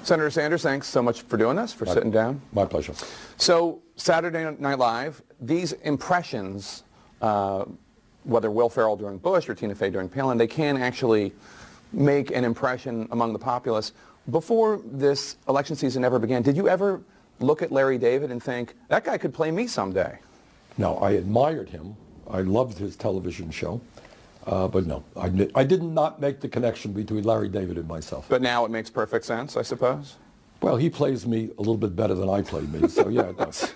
Senator Sanders, thanks so much for doing this, for sitting down. My pleasure. So, Saturday Night Live, these impressions, whether Will Ferrell during Bush or Tina Fey during Palin, they can actually make an impression among the populace. Before this election season ever began, did you ever look at Larry David and think, that guy could play me someday? No, I admired him. I loved his television show. But no, I did not make the connection between Larry David and myself. But now it makes perfect sense, I suppose? Well, he plays me a little bit better than I play me, so yeah, it does.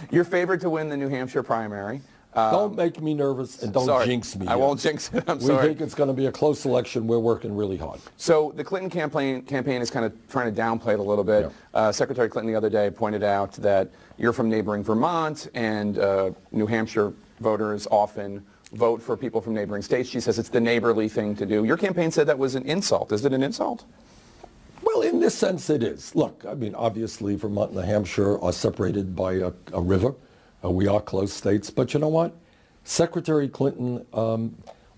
Your favorite to win the New Hampshire primary. Don't make me nervous and don't jinx me. I won't jinx it, I'm sorry. We think it's going to be a close election. We're working really hard. So the Clinton campaign is kind of trying to downplay it a little bit. Yeah. Secretary Clinton the other day pointed out that you're from neighboring Vermont and New Hampshire voters often vote for people from neighboring states. She says it's the neighborly thing to do. Your campaign said that was an insult. Is it an insult? Well, in this sense, it is. Look, I mean, obviously, Vermont and New Hampshire are separated by a river. We are close states. But you know what? Secretary Clinton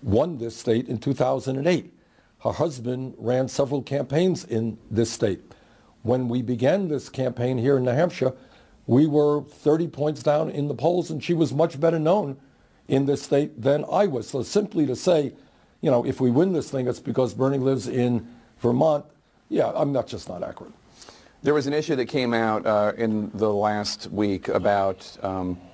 won this state in 2008. Her husband ran several campaigns in this state. When we began this campaign here in New Hampshire, we were 30 points down in the polls, and she was much better known in this state than I was. So simply to say, you know, if we win this thing, it's because Bernie lives in Vermont, yeah, I'm just not accurate. There was an issue that came out in the last week about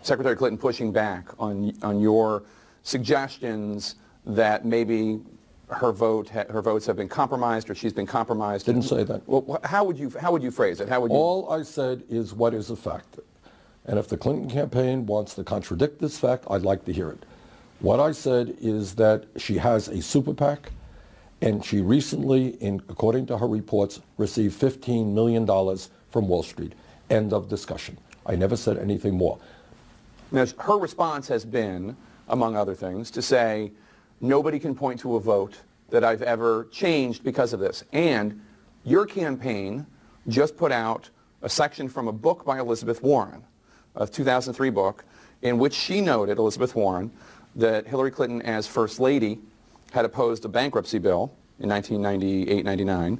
Secretary Clinton pushing back on your suggestions that maybe her votes have been compromised or she's been compromised. Didn't say that. Well, how would you phrase it? How would you? All I said is what is a fact. And if the Clinton campaign wants to contradict this fact, I'd like to hear it. What I said is that she has a super PAC, and she recently, according to her reports, received $15 million from Wall Street. End of discussion. I never said anything more. Now, her response has been, among other things, to say, nobody can point to a vote that I've ever changed because of this. And your campaign just put out a section from a book by Elizabeth Warren, a 2003 book, in which she noted, Elizabeth Warren, that Hillary Clinton as First Lady had opposed a bankruptcy bill in 1998-99,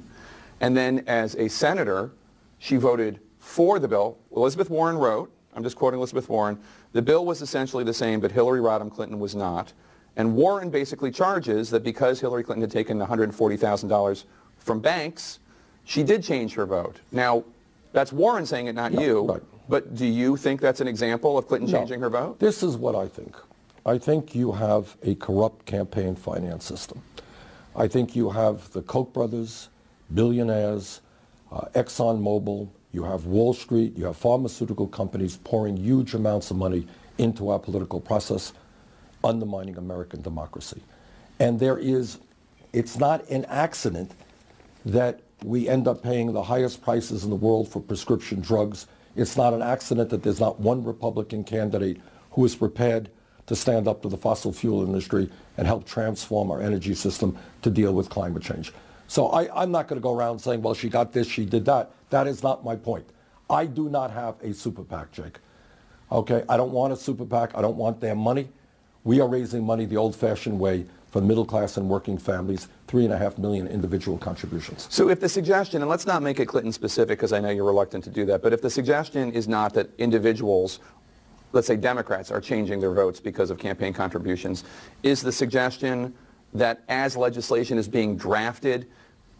and then as a senator, she voted for the bill. Elizabeth Warren wrote, I'm just quoting Elizabeth Warren, the bill was essentially the same, but Hillary Rodham Clinton was not. And Warren basically charges that because Hillary Clinton had taken $140,000 from banks, she did change her vote. Now, that's Warren saying it, not you. Right. But do you think that's an example of Clinton changing her vote? This is what I think. I think you have a corrupt campaign finance system. I think you have the Koch brothers, billionaires, ExxonMobil, you have Wall Street, you have pharmaceutical companies pouring huge amounts of money into our political process, undermining American democracy. And it's not an accident that we end up paying the highest prices in the world for prescription drugs. It's not an accident that there's not one Republican candidate who is prepared to stand up to the fossil fuel industry and help transform our energy system to deal with climate change. So I'm not going to go around saying, well, she got this, she did that. That is not my point. I do not have a super PAC, Jake. Okay, I don't want a super PAC. I don't want their money. We are raising money the old-fashioned way for middle class and working families, 3.5 million individual contributions. So if the suggestion, and let's not make it Clinton specific because I know you're reluctant to do that, but if the suggestion is not that individuals, let's say Democrats, are changing their votes because of campaign contributions, is the suggestion that as legislation is being drafted,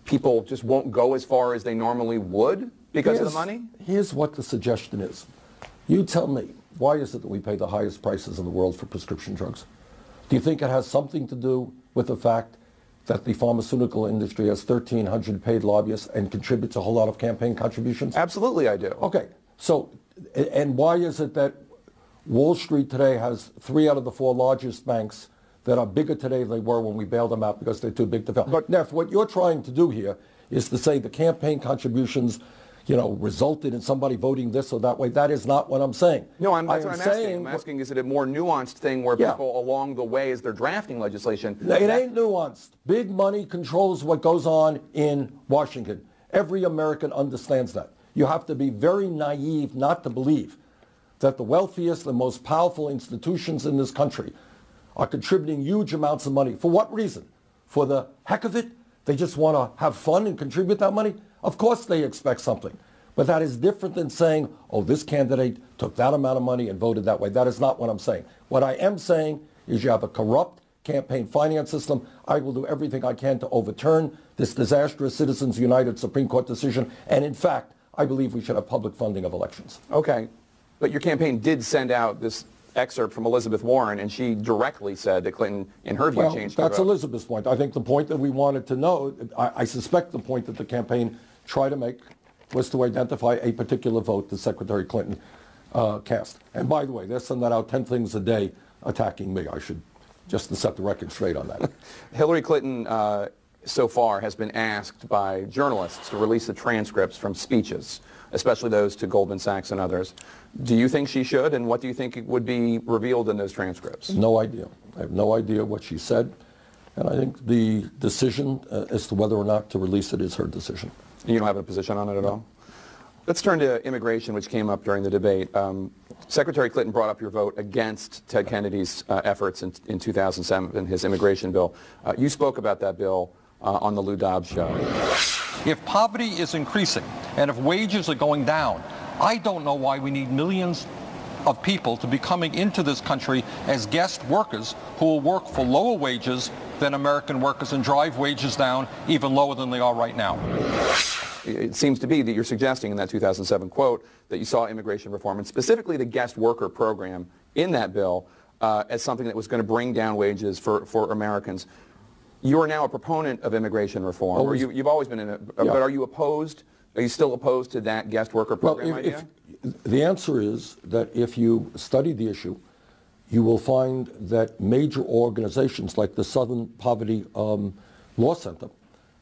people just won't go as far as they normally would because of the money? Here's what the suggestion is. You tell me, why is it that we pay the highest prices in the world for prescription drugs? Do you think it has something to do with the fact that the pharmaceutical industry has 1,300 paid lobbyists and contributes a whole lot of campaign contributions? Absolutely I do. Okay, so, and why is it that Wall Street today has 3 out of the 4 largest banks that are bigger today than they were when we bailed them out because they're too big to fail? But Neff, what you're trying to do here is to say the campaign contributions, you know, resulted in somebody voting this or that way. That is not what I'm saying. No, that's what I'm asking. I'm asking, is it a more nuanced thing where people along the way as they're drafting legislation? It ain't nuanced. Big money controls what goes on in Washington. Every American understands that. You have to be very naive not to believe that the wealthiest and most powerful institutions in this country are contributing huge amounts of money. For what reason? For the heck of it? They just want to have fun and contribute that money? Of course they expect something. But that is different than saying, oh, this candidate took that amount of money and voted that way. That is not what I'm saying. What I am saying is you have a corrupt campaign finance system. I will do everything I can to overturn this disastrous Citizens United Supreme Court decision. And in fact, I believe we should have public funding of elections. Okay. But your campaign did send out this excerpt from Elizabeth Warren, and she directly said that Clinton, in her view, changed her vote. That's Elizabeth's point. I think the point that we wanted to know, I suspect the point that the campaign tried to make was to identify a particular vote that Secretary Clinton cast. And by the way, they're sending out 10 things a day attacking me. I should just to set the record straight on that. Hillary Clinton so far has been asked by journalists to release the transcripts from speeches, especially those to Goldman Sachs and others. Do you think she should, and what do you think would be revealed in those transcripts? No idea. I have no idea what she said, and I think the decision as to whether or not to release it is her decision. You don't have a position on it at all? Let's turn to immigration, which came up during the debate. Secretary Clinton brought up your vote against Ted Kennedy's efforts in 2007 in his immigration bill. You spoke about that bill on the Lou Dobbs show. If poverty is increasing and if wages are going down, I don't know why we need millions of people to be coming into this country as guest workers who will work for lower wages than American workers and drive wages down even lower than they are right now. It seems to be that you're suggesting in that 2007 quote that you saw immigration reform, and specifically the guest worker program in that bill, as something that was going to bring down wages for Americans. You are now a proponent of immigration reform, or you've always been in it, but are you opposed? Are you still opposed to that guest worker program idea? The answer is that if you study the issue, you will find that major organizations like the Southern Poverty Law Center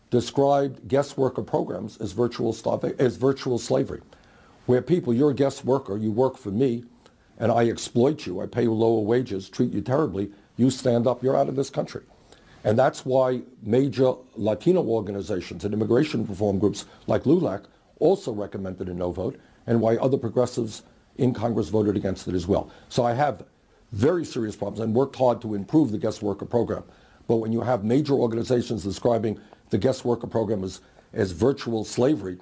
described guest worker programs as virtual slavery, where people, you're a guest worker, you work for me, and I exploit you, I pay you lower wages, treat you terribly, you stand up, you're out of this country. And that's why major Latino organizations and immigration reform groups like LULAC also recommended a no vote, and why other progressives in Congress voted against it as well. So I have very serious problems and worked hard to improve the guest worker program. But when you have major organizations describing the guest worker program as virtual slavery,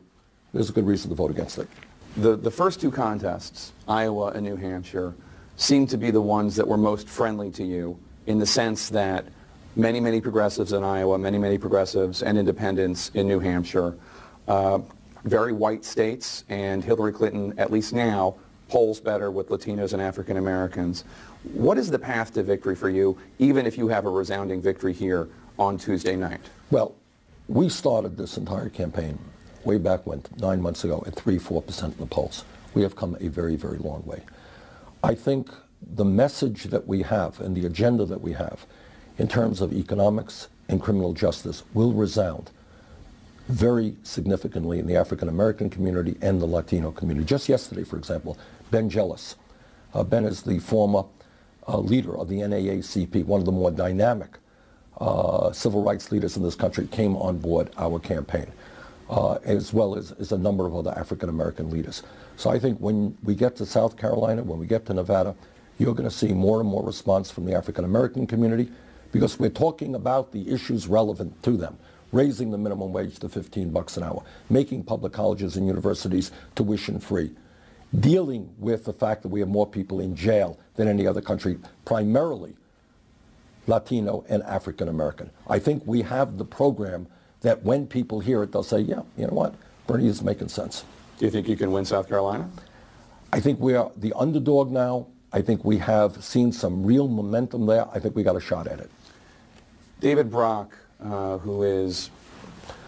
there's a good reason to vote against it. The first two contests, Iowa and New Hampshire, seem to be the ones that were most friendly to you, in the sense that many progressives in Iowa, many progressives and independents in New Hampshire, very white states, and Hillary Clinton, at least now, polls better with Latinos and African Americans. What is the path to victory for you, even if you have a resounding victory here on Tuesday night? Well, we started this entire campaign way back when, 9 months ago, at 3-4% in the polls. We have come a very long way. I think the message that we have and the agenda that we have in terms of economics and criminal justice will resound very significantly in the African American community and the Latino community. Just yesterday, for example, Ben Jealous. Ben is the former leader of the NAACP, one of the more dynamic civil rights leaders in this country, came on board our campaign, as well as a number of other African American leaders. So I think when we get to South Carolina, when we get to Nevada, you're going to see more and more response from the African American community, because we're talking about the issues relevant to them. Raising the minimum wage to $15 an hour, making public colleges and universities tuition free, dealing with the fact that we have more people in jail than any other country, primarily Latino and African American. I think we have the program that when people hear it, they'll say, yeah, you know what, Bernie is making sense. Do you think you can win South Carolina? I think we are the underdog now. I think we have seen some real momentum there. I think we got a shot at it. David Brock, who is...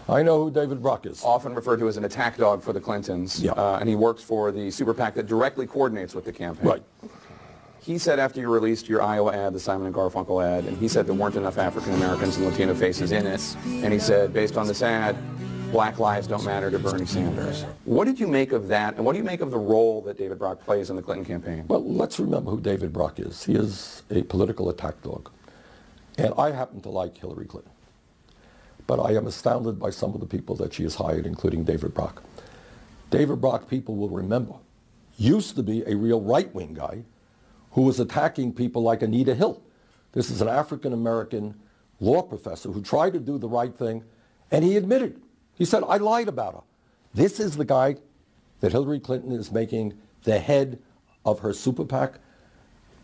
I know who David Brock is. Often referred to as an attack dog for the Clintons. Yeah. And he works for the super PAC that directly coordinates with the campaign. Right. He said after you released your Iowa ad, the Simon & Garfunkel ad, and he said there weren't enough African Americans and Latino faces in it, and he said, based on this ad, black lives don't matter to Bernie Sanders. What did you make of that, and what do you make of the role that David Brock plays in the Clinton campaign? Well, let's remember who David Brock is. He is a political attack dog. And I happen to like Hillary Clinton. But I am astounded by some of the people that she has hired, including David Brock. David Brock, people will remember, used to be a real right-wing guy who was attacking people like Anita Hill. This is an African-American law professor who tried to do the right thing, and he admitted. He said, I lied about her. this is the guy that Hillary Clinton is making the head of her super PAC.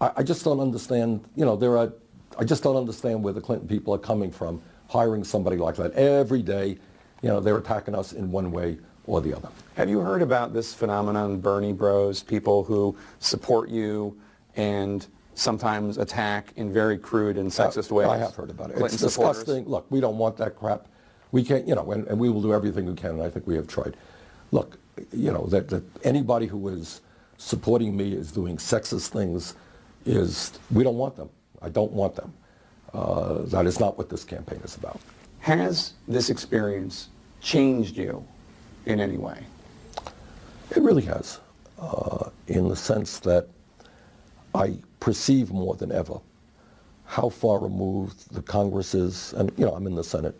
I just don't understand, I just don't understand where the Clinton people are coming from, hiring somebody like that every day. They're attacking us in one way or the other. Have you heard about this phenomenon, Bernie bros, people who support you and sometimes attack in very crude and sexist ways? I have heard about it. Clinton It's supporters? disgusting. Look, we don't want that crap. We can't, and we will do everything we can, and I think we have tried. Look, that anybody who is supporting me is doing sexist things we don't want them. I don't want them. That is not what this campaign is about. Has this experience changed you in any way? It really has, in the sense that I perceive more than ever how far removed the Congress is, and I'm in the Senate,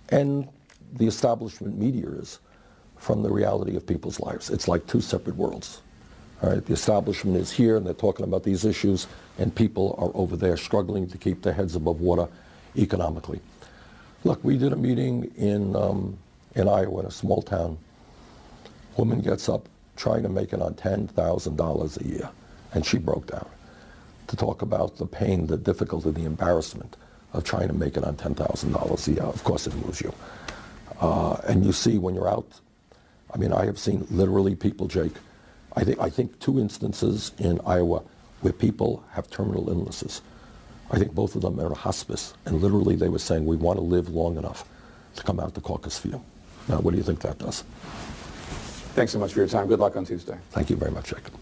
and the establishment media is from the reality of people's lives. It's like two separate worlds. All right, the establishment is here and they're talking about these issues, and people are over there struggling to keep their heads above water economically. Look, we did a meeting in Iowa, in a small town. Woman gets up trying to make it on $10,000 a year, and she broke down to talk about the pain, the difficulty, the embarrassment of trying to make it on $10,000 a year. Of course it moves you. And you see when you're out, I have seen literally people, Jake, I think 2 instances in Iowa where people have terminal illnesses. I think both of them are at a hospice, and literally they were saying, we want to live long enough to come out to caucus for you. Now, what do you think that does? Thanks so much for your time. Good luck on Tuesday. Thank you very much, Jacob.